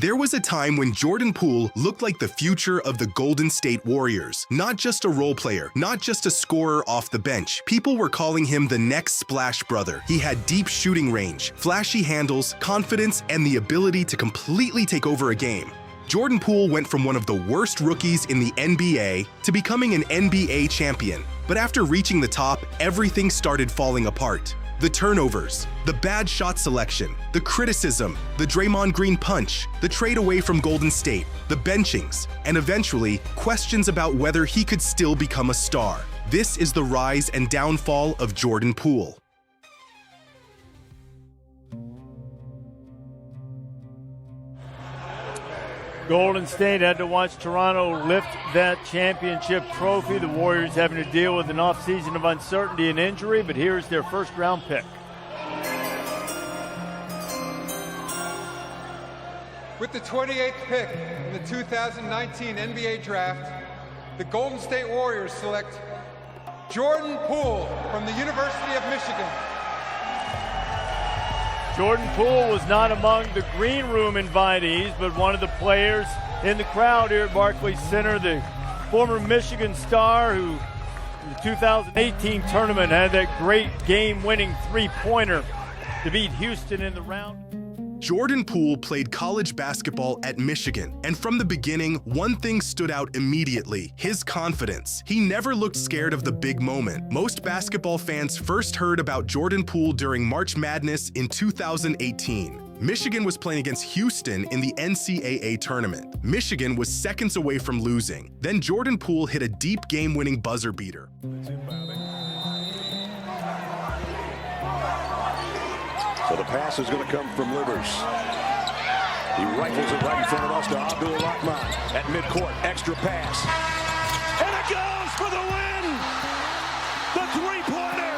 There was a time when Jordan Poole looked like the future of the Golden State Warriors. Not just a role player, not just a scorer off the bench. People were calling him the next Splash Brother. He had deep shooting range, flashy handles, confidence, and the ability to completely take over a game. Jordan Poole went from one of the worst rookies in the NBA to becoming an NBA champion. But after reaching the top, everything started falling apart. The turnovers, the bad shot selection, the criticism, the Draymond Green punch, the trade away from Golden State, the benchings, and eventually, questions about whether he could still become a star. This is the rise and downfall of Jordan Poole. Golden State had to watch Toronto lift that championship trophy. The Warriors having to deal with an offseason of uncertainty and injury, but here's their first-round pick. With the 28th pick in the 2019 NBA Draft, the Golden State Warriors select Jordan Poole from the University of Michigan. Jordan Poole was not among the green room invitees, but one of the players in the crowd here at Barclays Center, the former Michigan star who in the 2018 tournament had that great game-winning three-pointer to beat Houston in the round. Jordan Poole played college basketball at Michigan, and from the beginning, one thing stood out immediately: his confidence. He never looked scared of the big moment. Most basketball fans first heard about Jordan Poole during March Madness in 2018. Michigan was playing against Houston in the NCAA tournament. Michigan was seconds away from losing. Then Jordan Poole hit a deep game-winning buzzer beater. So the pass is going to come from Livers. He rifles it right in front of us to Abdul-Rahman at midcourt. Extra pass. And it goes for the win! The three-pointer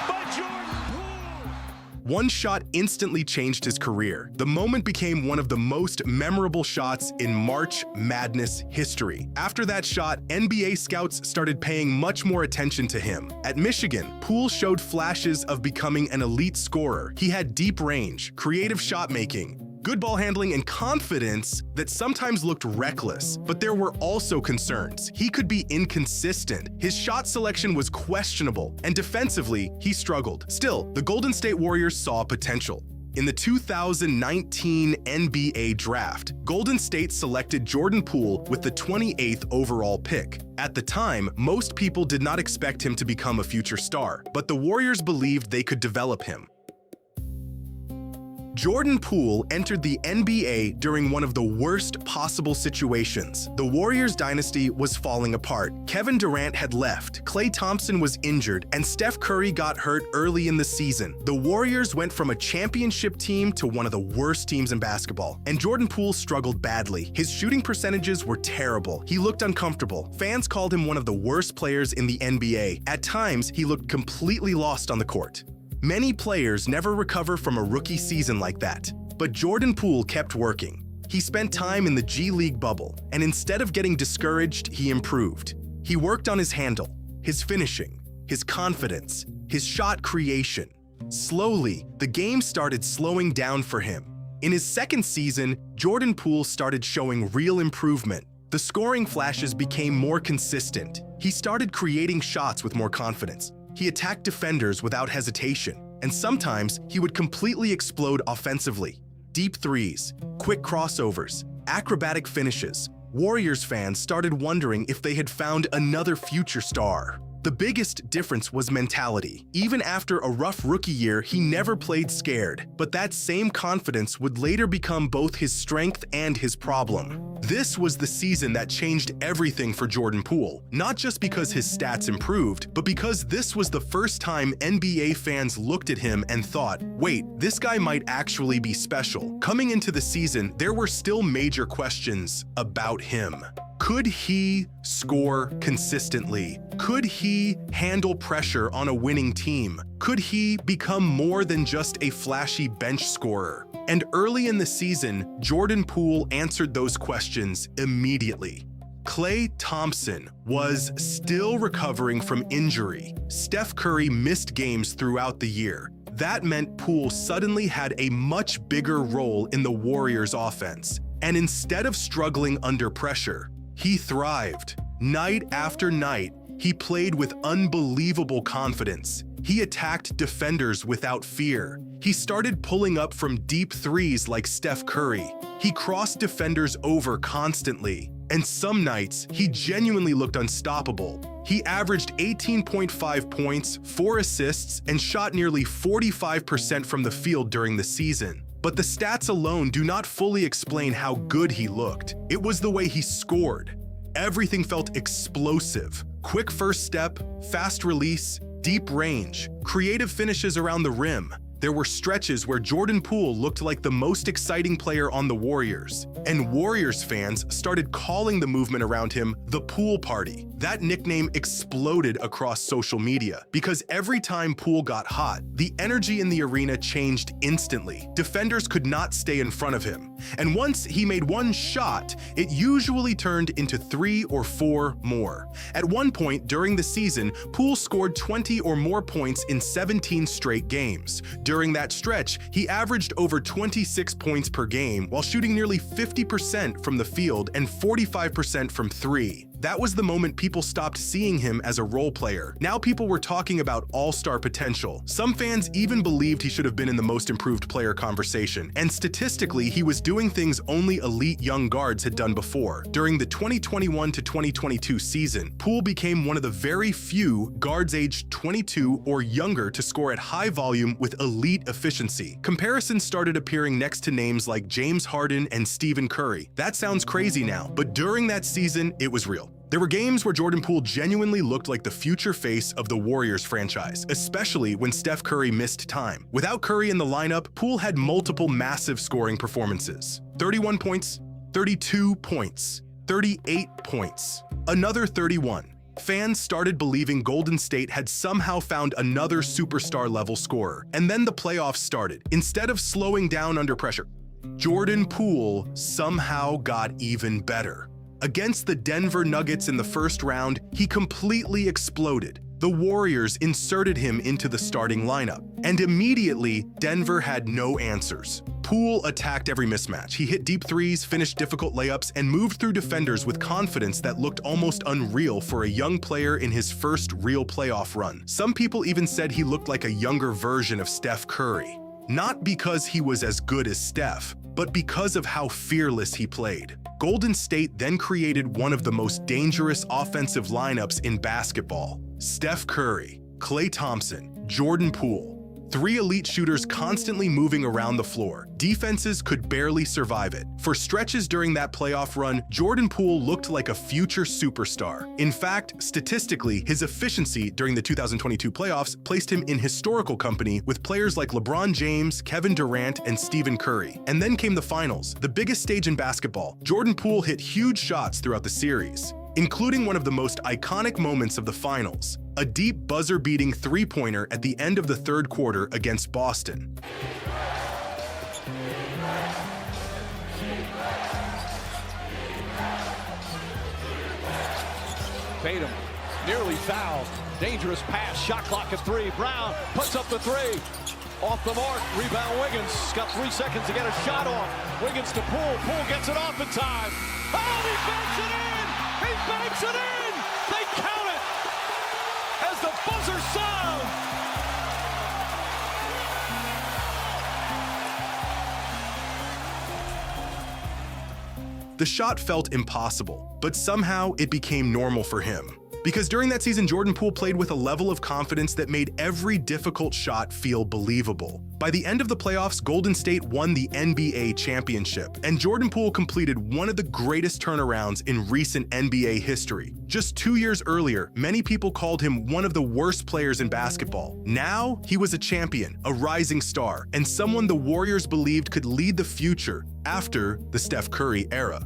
by Jordan Poole! One shot instantly changed his career. The moment became one of the most memorable shots in March Madness history. After that shot, NBA scouts started paying much more attention to him. At Michigan, Poole showed flashes of becoming an elite scorer. He had deep range, creative shot making, good ball handling, and confidence that sometimes looked reckless. But there were also concerns. He could be inconsistent. His shot selection was questionable, and defensively, he struggled. Still, the Golden State Warriors saw potential. In the 2019 NBA Draft, Golden State selected Jordan Poole with the 28th overall pick. At the time, most people did not expect him to become a future star, but the Warriors believed they could develop him. Jordan Poole entered the NBA during one of the worst possible situations. The Warriors dynasty was falling apart. Kevin Durant had left, Klay Thompson was injured, and Steph Curry got hurt early in the season. The Warriors went from a championship team to one of the worst teams in basketball, and Jordan Poole struggled badly. His shooting percentages were terrible. He looked uncomfortable. Fans called him one of the worst players in the NBA. At times, he looked completely lost on the court. Many players never recover from a rookie season like that, but Jordan Poole kept working. He spent time in the G League bubble, and instead of getting discouraged, he improved. He worked on his handle, his finishing, his confidence, his shot creation. Slowly, the game started slowing down for him. In his second season, Jordan Poole started showing real improvement. The scoring flashes became more consistent. He started creating shots with more confidence. He attacked defenders without hesitation, and sometimes he would completely explode offensively. Deep threes, quick crossovers, acrobatic finishes. Warriors fans started wondering if they had found another future star. The biggest difference was mentality. Even after a rough rookie year, he never played scared, but that same confidence would later become both his strength and his problem. This was the season that changed everything for Jordan Poole, not just because his stats improved, but because this was the first time NBA fans looked at him and thought, wait, this guy might actually be special. Coming into the season, there were still major questions about him. Could he score consistently? Could he handle pressure on a winning team? Could he become more than just a flashy bench scorer? And early in the season, Jordan Poole answered those questions immediately. Klay Thompson was still recovering from injury. Steph Curry missed games throughout the year. That meant Poole suddenly had a much bigger role in the Warriors' offense. And instead of struggling under pressure, he thrived. Night after night, he played with unbelievable confidence. He attacked defenders without fear. He started pulling up from deep threes like Steph Curry. He crossed defenders over constantly. And some nights, he genuinely looked unstoppable. He averaged 18.5 points, 4 assists, and shot nearly 45% from the field during the season. But the stats alone do not fully explain how good he looked. It was the way he scored. Everything felt explosive. Quick first step, fast release, deep range, creative finishes around the rim. There were stretches where Jordan Poole looked like the most exciting player on the Warriors, and Warriors fans started calling the movement around him the Poole Party. That nickname exploded across social media because every time Poole got hot, the energy in the arena changed instantly. Defenders could not stay in front of him, and once he made one shot, it usually turned into 3 or 4 more. At one point during the season, Poole scored 20 or more points in 17 straight games. During that stretch, he averaged over 26 points per game while shooting nearly 50% from the field and 45% from 3. That was the moment people stopped seeing him as a role player. Now people were talking about all-star potential. Some fans even believed he should have been in the most improved player conversation. And statistically, he was doing things only elite young guards had done before. During the 2021 to 2022 season, Poole became one of the very few guards aged 22 or younger to score at high volume with elite efficiency. Comparisons started appearing next to names like James Harden and Stephen Curry. That sounds crazy now, but during that season, it was real. There were games where Jordan Poole genuinely looked like the future face of the Warriors franchise, especially when Steph Curry missed time. Without Curry in the lineup, Poole had multiple massive scoring performances. 31 points, 32 points, 38 points, another 31. Fans started believing Golden State had somehow found another superstar-level scorer. And then the playoffs started. Instead of slowing down under pressure, Jordan Poole somehow got even better. Against the Denver Nuggets in the first round, he completely exploded. The Warriors inserted him into the starting lineup, and immediately, Denver had no answers. Poole attacked every mismatch. He hit deep threes, finished difficult layups, and moved through defenders with confidence that looked almost unreal for a young player in his first real playoff run. Some people even said he looked like a younger version of Steph Curry. Not because he was as good as Steph, but because of how fearless he played. Golden State then created one of the most dangerous offensive lineups in basketball. Steph Curry, Klay Thompson, Jordan Poole. 3 elite shooters constantly moving around the floor. Defenses could barely survive it. For stretches during that playoff run, Jordan Poole looked like a future superstar. In fact, statistically, his efficiency during the 2022 playoffs placed him in historical company with players like LeBron James, Kevin Durant, and Stephen Curry. And then came the finals, the biggest stage in basketball. Jordan Poole hit huge shots throughout the series, including one of the most iconic moments of the finals, a deep buzzer-beating three-pointer at the end of the third quarter against Boston. Tatum nearly fouled. Dangerous pass, shot clock at 3. Brown puts up the 3. Off the mark, rebound Wiggins. Got 3 seconds to get a shot off. Wiggins to Poole. Poole gets it off in time. Oh, he banks it in! He banks it in! They count it as the buzzer sounds. The shot felt impossible, but somehow it became normal for him. Because during that season, Jordan Poole played with a level of confidence that made every difficult shot feel believable. By the end of the playoffs, Golden State won the NBA championship, and Jordan Poole completed one of the greatest turnarounds in recent NBA history. Just 2 years earlier, many people called him one of the worst players in basketball. Now, he was a champion, a rising star, and someone the Warriors believed could lead the future after the Steph Curry era.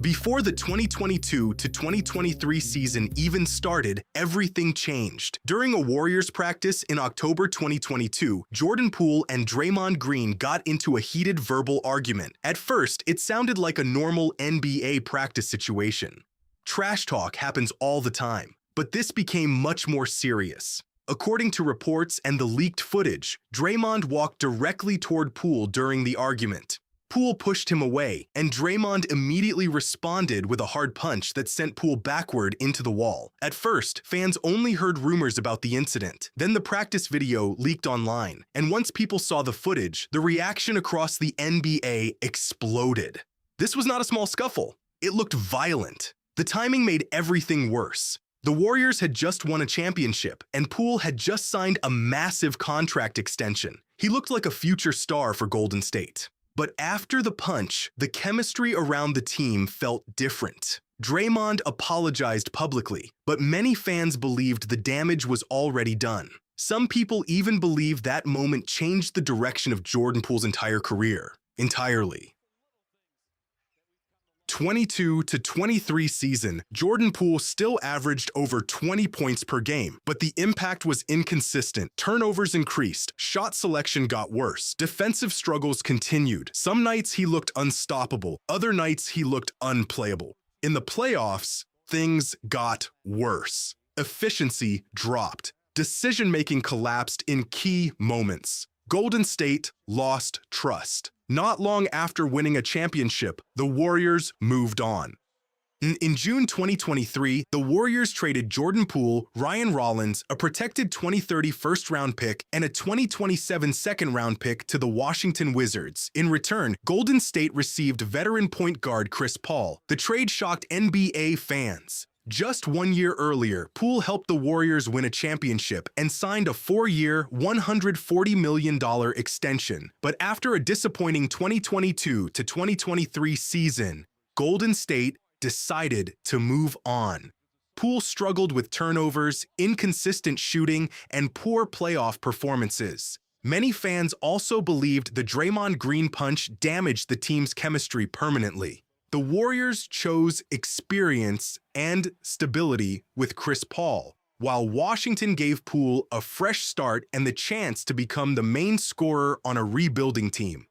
Before the 2022 to 2023 season even started, everything changed. During a Warriors practice in October 2022, Jordan Poole and Draymond Green got into a heated verbal argument. At first, it sounded like a normal NBA practice situation. Trash talk happens all the time, but this became much more serious. According to reports and the leaked footage, Draymond walked directly toward Poole during the argument. Poole pushed him away, and Draymond immediately responded with a hard punch that sent Poole backward into the wall. At first, fans only heard rumors about the incident. Then the practice video leaked online, and once people saw the footage, the reaction across the NBA exploded. This was not a small scuffle. It looked violent. The timing made everything worse. The Warriors had just won a championship, and Poole had just signed a massive contract extension. He looked like a future star for Golden State. But after the punch, the chemistry around the team felt different. Draymond apologized publicly, but many fans believed the damage was already done. Some people even believe that moment changed the direction of Jordan Poole's entire career, entirely. 22-23 season, Jordan Poole still averaged over 20 points per game, but the impact was inconsistent. Turnovers increased, shot selection got worse, defensive struggles continued. Some nights he looked unstoppable, other nights he looked unplayable. In the playoffs, things got worse. Efficiency dropped. Decision-making collapsed in key moments. Golden State lost trust. Not long after winning a championship, the Warriors moved on. In June 2023, the Warriors traded Jordan Poole, Ryan Rollins, a protected 2030 first-round pick, and a 2027 second-round pick to the Washington Wizards. In return, Golden State received veteran point guard Chris Paul. The trade shocked NBA fans. Just 1 year earlier, Poole helped the Warriors win a championship and signed a 4-year, $140 million extension. But after a disappointing 2022 to 2023 season, Golden State decided to move on. Poole struggled with turnovers, inconsistent shooting, and poor playoff performances. Many fans also believed the Draymond Green punch damaged the team's chemistry permanently. The Warriors chose experience and stability with Chris Paul, while Washington gave Poole a fresh start and the chance to become the main scorer on a rebuilding team.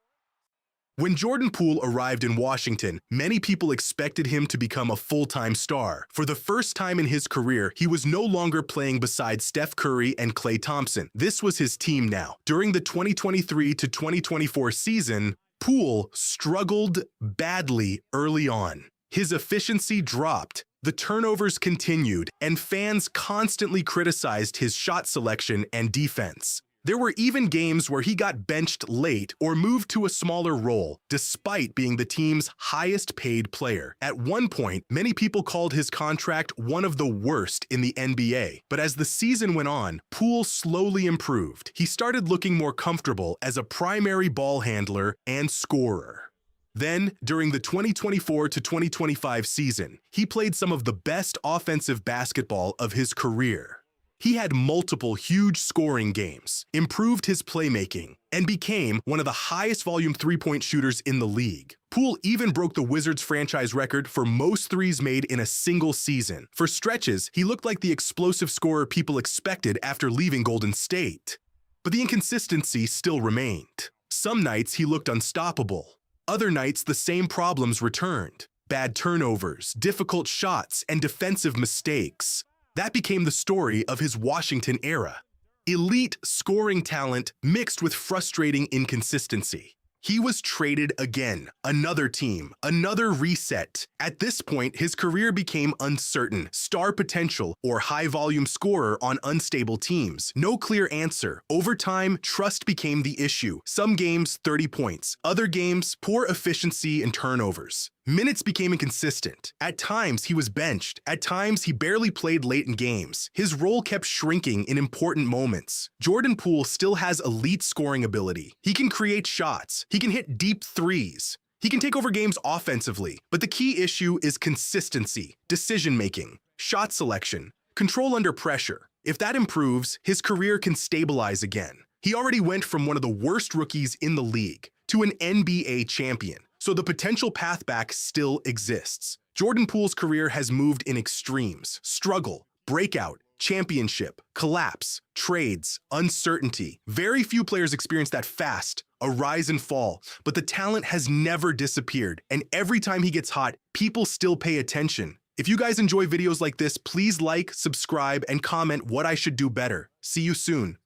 When Jordan Poole arrived in Washington, many people expected him to become a full-time star. For the first time in his career, he was no longer playing beside Steph Curry and Klay Thompson. This was his team now. During the 2023 to 2024 season, Poole struggled badly early on. His efficiency dropped, the turnovers continued, and fans constantly criticized his shot selection and defense. There were even games where he got benched late or moved to a smaller role, despite being the team's highest-paid player. At one point, many people called his contract one of the worst in the NBA. But as the season went on, Poole slowly improved. He started looking more comfortable as a primary ball handler and scorer. Then, during the 2024 to 2025 season, he played some of the best offensive basketball of his career. He had multiple huge scoring games, improved his playmaking, and became one of the highest volume three-point shooters in the league. Poole even broke the Wizards franchise record for most threes made in a single season. For stretches, he looked like the explosive scorer people expected after leaving Golden State. But the inconsistency still remained. Some nights he looked unstoppable. Other nights the same problems returned. Bad turnovers, difficult shots, and defensive mistakes. That became the story of his Washington era. Elite scoring talent mixed with frustrating inconsistency. He was traded again, another team, another reset. At this point, his career became uncertain, star potential, or high-volume scorer on unstable teams. No clear answer. Over time, trust became the issue. Some games, 30 points. Other games, poor efficiency and turnovers. Minutes became inconsistent. At times, he was benched. At times, he barely played late in games. His role kept shrinking in important moments. Jordan Poole still has elite scoring ability. He can create shots. He can hit deep threes. He can take over games offensively. But the key issue is consistency, decision-making, shot selection, control under pressure. If that improves, his career can stabilize again. He already went from one of the worst rookies in the league to an NBA champion. So the potential path back still exists. Jordan Poole's career has moved in extremes: struggle, breakout, championship, collapse, trades, uncertainty. Very few players experience that fast, a rise and fall, but the talent has never disappeared, and every time he gets hot, people still pay attention. If you guys enjoy videos like this, please like, subscribe, and comment what I should do better. See you soon.